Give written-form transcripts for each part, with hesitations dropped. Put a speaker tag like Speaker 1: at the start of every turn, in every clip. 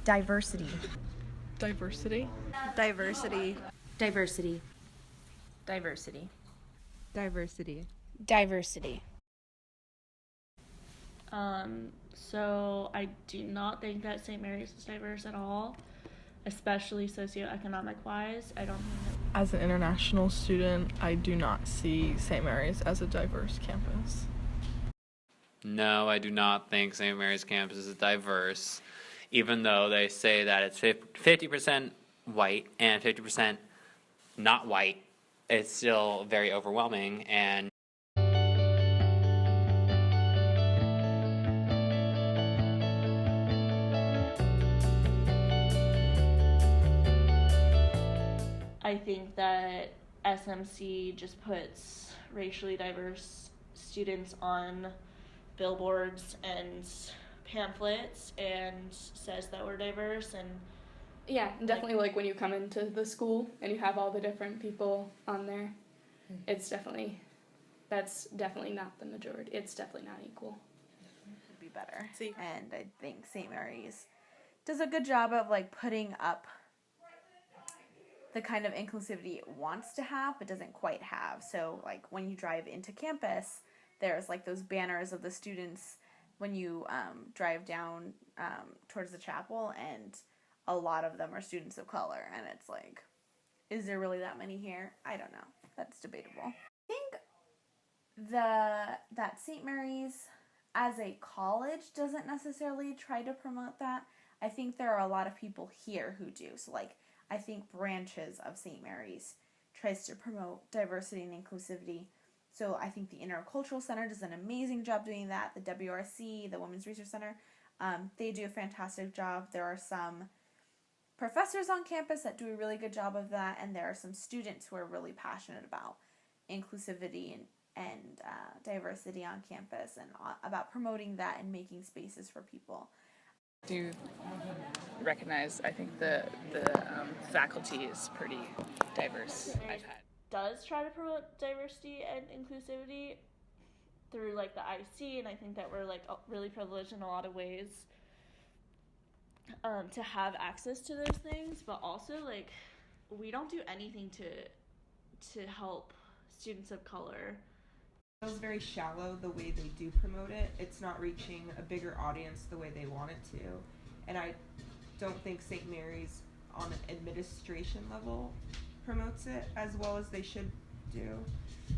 Speaker 1: Diversity.
Speaker 2: Diversity.
Speaker 3: Diversity.
Speaker 1: Diversity. Diversity.
Speaker 4: Diversity.
Speaker 5: Diversity.
Speaker 6: So I do not think that St. Mary's is diverse at all, especially socioeconomic wise. I don't think that.
Speaker 2: As an international student, I do not see St. Mary's as a diverse campus.
Speaker 7: No, I do not think St. Mary's campus is diverse, even though they say that it's 50% white and 50% not white. It's still very overwhelming, and
Speaker 6: I think that SMC just puts racially diverse students on billboards and pamphlets and says that we're diverse, and
Speaker 5: Yeah, definitely like when you come into the school and you have all the different people on there, that's definitely not the majority. It's definitely not equal.
Speaker 3: Would be better.
Speaker 4: See.
Speaker 3: And I think St. Mary's does a good job of like putting up the kind of inclusivity it wants to have but doesn't quite have. So like when you drive into campus, there's like those banners of the students when you drive down towards the chapel, and a lot of them are students of color, and it's like, is there really that many here? I don't know. That's debatable. I think that St. Mary's as a college doesn't necessarily try to promote that. I think there are a lot of people here who do. So like I think branches of St. Mary's tries to promote diversity and inclusivity. So I think the Intercultural Center does an amazing job doing that. The WRC, the Women's Research Center, they do a fantastic job. There are some professors on campus that do a really good job of that, and there are some students who are really passionate about inclusivity and diversity on campus and about promoting that and making spaces for people.
Speaker 8: Do recognize, I think the faculty is pretty diverse. I've had.
Speaker 6: does try to promote diversity and inclusivity through like the IC, and I think that we're like really privileged in a lot of ways to have access to those things, but also like we don't do anything to help students of color.
Speaker 9: It feels very shallow the way they do promote it. It's not reaching a bigger audience the way they want it to, and I don't think St. Mary's on an administration level promotes it as well as they should do.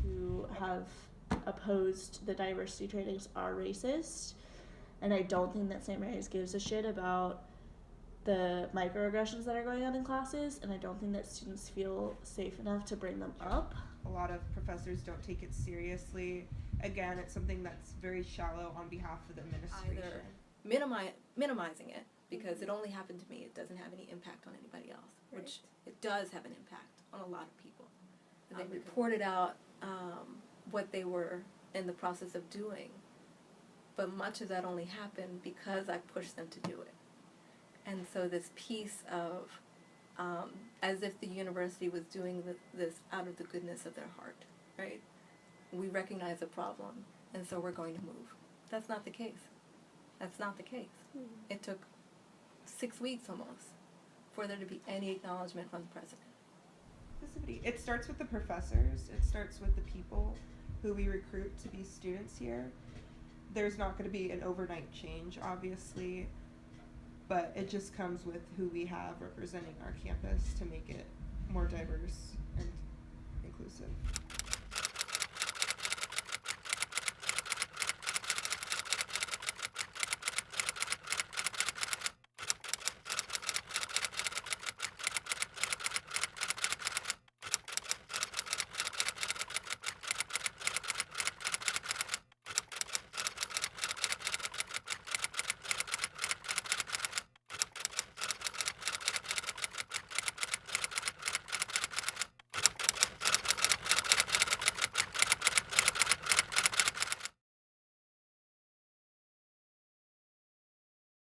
Speaker 6: Who have opposed the diversity trainings are racist, and I don't think that St. Mary's gives a shit about the microaggressions that are going on in classes, and I don't think that students feel safe enough to bring them up.
Speaker 9: A lot of professors don't take it seriously. Again, it's something that's very shallow on behalf of the administration.
Speaker 4: Either minimizing it because it only happened to me. It doesn't have any impact on anybody else, which it does have an impact on a lot of people. And they reported out what they were in the process of doing, but much of that only happened because I pushed them to do it. And so this piece of as if the university was doing this out of the goodness of their heart, right? We recognize a problem, and so we're going to move. That's not the case. That's not the case. It took 6 weeks almost for there to be any acknowledgement from the president.
Speaker 9: It starts with the professors. It starts with the people who we recruit to be students here. There's not going to be an overnight change, obviously, but it just comes with who we have representing our campus to make it more diverse and inclusive.